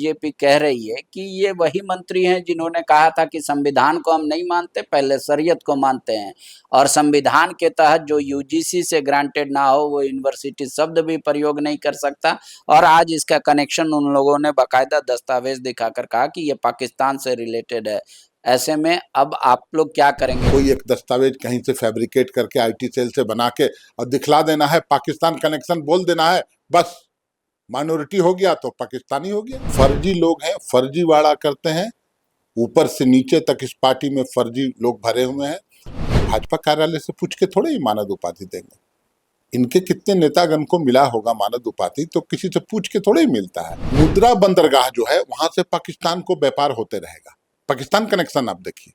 BJP कह रही है कि ये वही मंत्री हैं जिन्होंने कहा था कि संविधान को हम नहीं मानते, पहले शरीयत को मानते हैं और संविधान के तहत जो यूजीसी से ग्रांटेड ना हो वो यूनिवर्सिटी शब्द भी प्रयोग नहीं कर सकता। और आज इसका कनेक्शन उन लोगों ने बाकायदा दस्तावेज दिखाकर कहा कि ये पाकिस्तान से रिलेटेड है। ऐसे में अब आप लोग क्या करेंगे? कोई एक दस्तावेज कहीं से फैब्रिकेट करके आईटी सेल से बना के और दिखला देना है, पाकिस्तान कनेक्शन बोल देना है, बस माइनॉरिटी हो गया तो पाकिस्तानी हो गया। फर्जी लोग हैं, फर्जीवाड़ा करते हैं, ऊपर से नीचे तक इस पार्टी में फर्जी लोग भरे हुए हैं। भाजपा कार्यालय से पूछ के थोड़े ही मानद उपाधि देंगे। इनके कितने नेतागण को मिला होगा मानद उपाधि, तो किसी से पूछ के थोड़े ही मिलता है। मुद्रा बंदरगाह जो है वहां से पाकिस्तान को व्यापार होते रहेगा। पाकिस्तान कनेक्शन आप देखिए,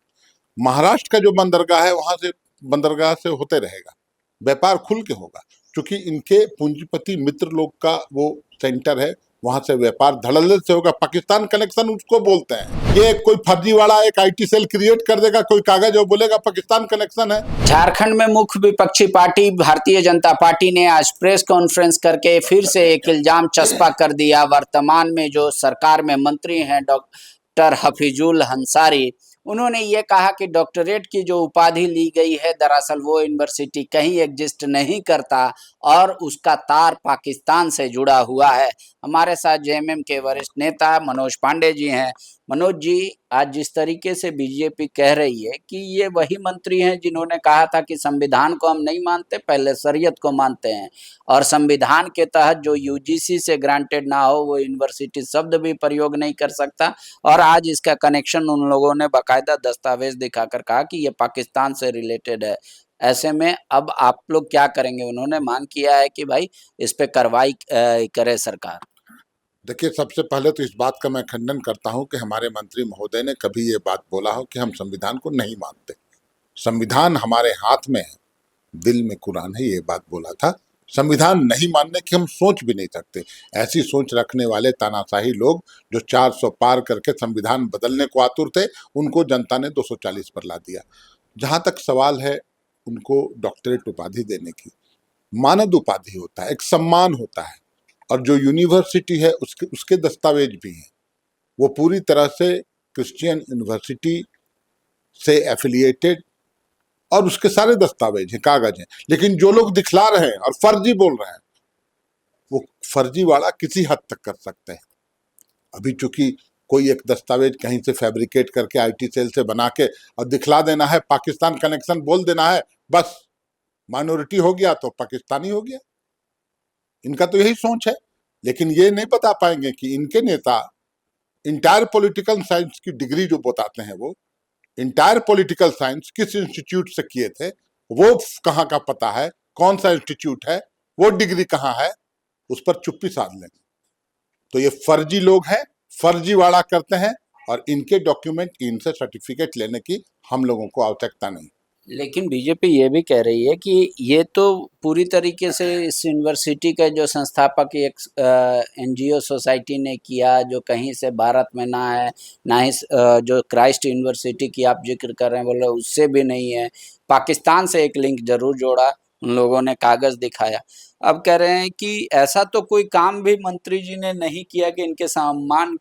महाराष्ट्र का जो बंदरगाह है वहां से बंदरगाह से होते रहेगा, व्यापार खुल के होगा, क्योंकि इनके पूंजीपति मित्र लोग का वो सेंटर है, वहां से व्यापार धड़ल्ले से होगा। पाकिस्तान कनेक्शन उसको बोलते हैं। ये कोई फर्जीवाड़ा एक आईटी सेल क्रिएट कर देगा, कोई कागज और बोलेगा पाकिस्तान कनेक्शन है। झारखंड में मुख्य विपक्षी पार्टी भारतीय जनता पार्टी ने आज प्रेस कॉन्फ्रेंस करके फिर से एक इल्जाम चस्पा कर दिया। वर्तमान में जो सरकार में मंत्री हैं डॉक्टर हफीजुल अंसारी, उन्होंने ये कहा कि डॉक्टरेट की जो उपाधि ली गई है दरअसल वो यूनिवर्सिटी कहीं एग्जिस्ट नहीं करता और उसका तार पाकिस्तान से जुड़ा हुआ है। हमारे साथ जेएमएम के वरिष्ठ नेता मनोज पांडे जी हैं। मनोज जी, आज जिस तरीके से बीजेपी कह रही है कि ये वही मंत्री हैं जिन्होंने कहा था कि संविधान को हम नहीं मानते, पहले शरीयत को मानते हैं और संविधान के तहत जो यूजीसी से ग्रांटेड ना हो वो यूनिवर्सिटी शब्द भी प्रयोग नहीं कर सकता। और आज इसका कनेक्शन उन लोगों ने बाकायदा दस्तावेज दिखाकर कहा कि ये पाकिस्तान से रिलेटेड है। ऐसे में अब आप लोग क्या करेंगे? उन्होंने मांग किया है कि भाई इस पे कार्रवाई करे सरकार। देखिए, सबसे पहले तो इस बात का मैं खंडन करता हूं कि हमारे मंत्री महोदय ने कभी ये बात बोला हो कि हम संविधान को नहीं मानते। संविधान हमारे हाथ में है, दिल में कुरान है, ये बात बोला था। संविधान नहीं मानने की हम सोच भी नहीं सकते। ऐसी सोच रखने वाले तानाशाही लोग जो 400 पार करके संविधान बदलने को आतुर थे, उनको जनता ने 240 पर ला दिया। जहां तक सवाल है उनको डॉक्टरेट उपाधि देने की, मानद उपाधि होता है, एक सम्मान होता है, और जो यूनिवर्सिटी है उसके दस्तावेज भी हैं। वो पूरी तरह से क्रिश्चियन यूनिवर्सिटी से एफिलिएटेड और उसके सारे दस्तावेज हैं, कागज हैं। लेकिन जो लोग दिखला रहे हैं और फर्जी बोल रहे हैं, वो फर्जीवाड़ा किसी हद तक कर सकते हैं। अभी चूंकि कोई एक दस्तावेज कहीं से फैब्रिकेट करके आईटी सेल से बना के और दिखला देना है, पाकिस्तान कनेक्शन बोल देना है, बस माइनॉरिटी हो गया तो पाकिस्तानी हो गया। इनका तो यही सोच है। लेकिन ये नहीं बता पाएंगे कि इनके नेता इंटायर पॉलिटिकल साइंस की डिग्री जो बताते हैं, वो इंटायर पॉलिटिकल साइंस किस इंस्टीट्यूट से किए थे, वो कहाँ का पता है, कौन सा इंस्टीट्यूट है, वो डिग्री कहाँ है, उस पर चुप्पी साध लेंगे। तो ये फर्जी लोग हैं, फर्जीवाड़ा करते हैं, और इनके डॉक्यूमेंट, इनसे सर्टिफिकेट लेने की हम लोगों को आवश्यकता नहीं। लेकिन बीजेपी ये भी कह रही है कि ये तो पूरी तरीके से इस यूनिवर्सिटी का जो संस्थापक एक एनजीओ सोसाइटी ने किया, जो कहीं से भारत में ना है, ना ही जो क्राइस्ट यूनिवर्सिटी की आप जिक्र कर रहे हैं बोले उससे भी नहीं है। पाकिस्तान से एक लिंक जरूर जोड़ा, उन लोगों ने कागज दिखाया। अब कह रहे हैं कि ऐसा तो कोई काम भी मंत्री जी ने नहीं किया कि इनके सम्मान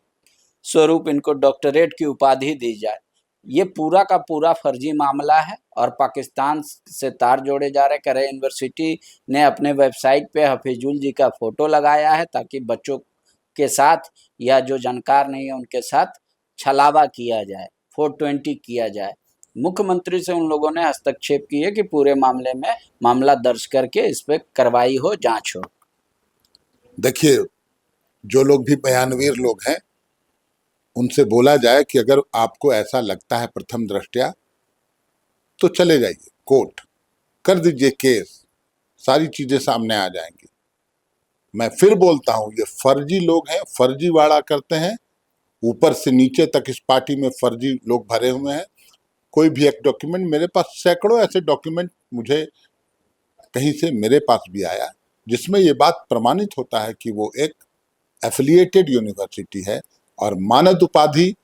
स्वरूप इनको डॉक्टरेट की उपाधि दी जाए। ये पूरा का पूरा फर्जी मामला है और पाकिस्तान से तार जोड़े जा रहे। कह रहे यूनिवर्सिटी ने अपने वेबसाइट पे हफीजुल जी का फोटो लगाया है ताकि बच्चों के साथ या जो जानकार नहीं है उनके साथ छलावा किया जाए, 420 किया जाए। मुख्यमंत्री से उन लोगों ने हस्तक्षेप किए कि पूरे मामले में मामला दर्ज करके इस पे कार्रवाई हो, जांच हो। देखिए, जो लोग भी बयानवीर लोग हैं, उनसे बोला जाए कि अगर आपको ऐसा लगता है प्रथम दृष्टया, तो चले जाइए कोर्ट, कर दीजिए केस, सारी चीजें सामने आ जाएंगी। मैं फिर बोलता हूं, ये फर्जी लोग हैं, फर्जीवाड़ा करते हैं, ऊपर से नीचे तक इस पार्टी में फर्जी लोग भरे हुए हैं। कोई भी एक डॉक्यूमेंट, मेरे पास सैकड़ों ऐसे डॉक्यूमेंट मुझे कहीं से मेरे पास भी आया, जिसमें ये बात प्रमाणित होता है कि वो एक एफिलिएटेड यूनिवर्सिटी है और मानद उपाधि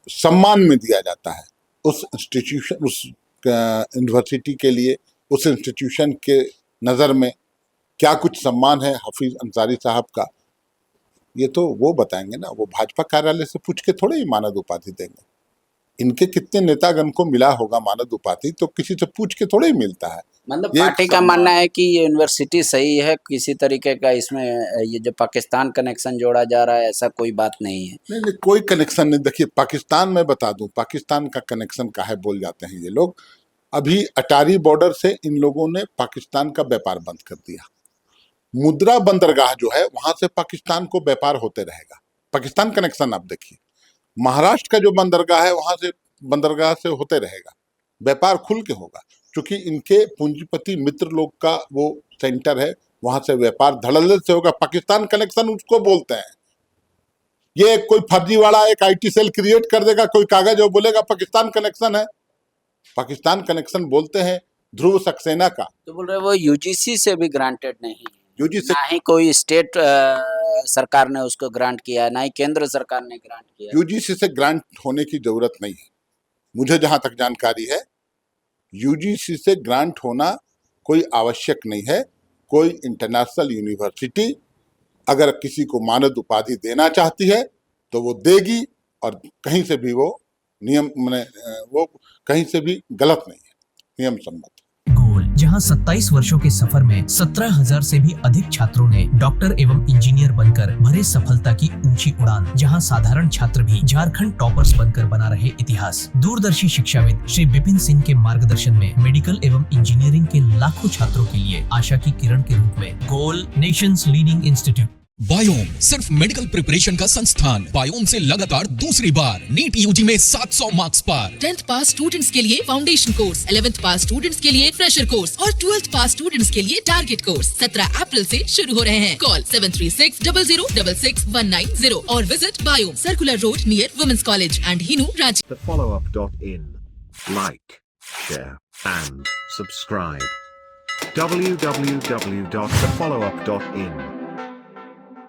सम्मान में दिया जाता है उस इंस्टीट्यूशन, उस यूनिवर्सिटी के लिए, उस इंस्टीट्यूशन के नज़र में क्या कुछ सम्मान है हफीज अंसारी साहब का, ये तो वो बताएंगे ना, वो भाजपा कार्यालय से पूछ के थोड़े ही मानद उपाधि देंगे। इनके कितने नेतागण को मिला होगा मानद उपाधि, तो किसी से पूछ के थोड़े ही मिलता है। मतलब ये पार्टी का सम्मान- मानना है कि ये यूनिवर्सिटी सही है, किसी तरीके का इसमें ये जो पाकिस्तान कनेक्शन जोड़ा जा रहा है ऐसा कोई बात नहीं है। नहीं नहीं, कोई कनेक्शन नहीं। देखिए पाकिस्तान में बता दूं, पाकिस्तान का कनेक्शन काहे बोल जाते हैं ये लोग। अभी अटारी बॉर्डर से इन लोगों ने पाकिस्तान का व्यापार बंद कर दिया। मुद्रा बंदरगाह जो है वहां से पाकिस्तान को व्यापार होते रहेगा। पाकिस्तान कनेक्शन आप देखिए, महाराष्ट्र का जो बंदरगाह है वहां से बंदरगाह से होते रहेगा, व्यापार खुल के होगा, क्योंकि इनके पूंजीपति मित्र लोग का वो सेंटर है, वहां से व्यापार धड़ल्ले से होगा। पाकिस्तान कनेक्शन उसको बोलते हैं। ये कोई फर्जीवाड़ा एक आईटी सेल क्रिएट कर देगा, कोई कागज और बोलेगा पाकिस्तान कनेक्शन है। पाकिस्तान कनेक्शन बोलते हैं ध्रुव सक्सेना का। तो बोल रहे वो यूजीसी से भी ग्रांटेड नहीं है, यूजीसी ना ही कोई स्टेट सरकार ने उसको ग्रांट किया, ना ही केंद्र सरकार ने ग्रांट किया। यूजीसी से ग्रांट होने की जरूरत नहीं है, मुझे जहां तक जानकारी है यूजीसी से ग्रांट होना कोई आवश्यक नहीं है। कोई इंटरनेशनल यूनिवर्सिटी अगर किसी को मानद उपाधि देना चाहती है तो वो देगी, और कहीं से भी वो नियम वो कहीं से भी गलत नहीं है, नियम सम्मत। गोल, जहां 27 वर्षों के सफर में 17,000 से भी अधिक छात्रों ने डॉक्टर एवं इंजीनियर बनकर भरे सफलता की ऊंची उड़ान, जहां साधारण छात्र भी झारखंड टॉपर्स बनकर बना रहे इतिहास। दूरदर्शी शिक्षाविद श्री विपिन सिंह के मार्गदर्शन में मेडिकल एवं इंजीनियरिंग के लाखों छात्रों के लिए आशा की किरण के रूप में गोल, नेशंस लीडिंग इंस्टीट्यूट। बायोम सिर्फ मेडिकल प्रिपरेशन का संस्थान। बायोम से लगातार दूसरी बार नीट यूजी में 700 मार्क्स पार। 10th पास स्टूडेंट्स के लिए फाउंडेशन कोर्स, 11th पास स्टूडेंट्स के लिए फ्रेशर कोर्स और 12th पास स्टूडेंट्स के लिए टारगेट कोर्स 17 अप्रैल से शुरू हो रहे हैं। कॉल 7360066190 और visit Biome, circular road near women's college and Hinoo, Ranchi. thefollowup.in. Like, share, and subscribe. www.thefollowup.in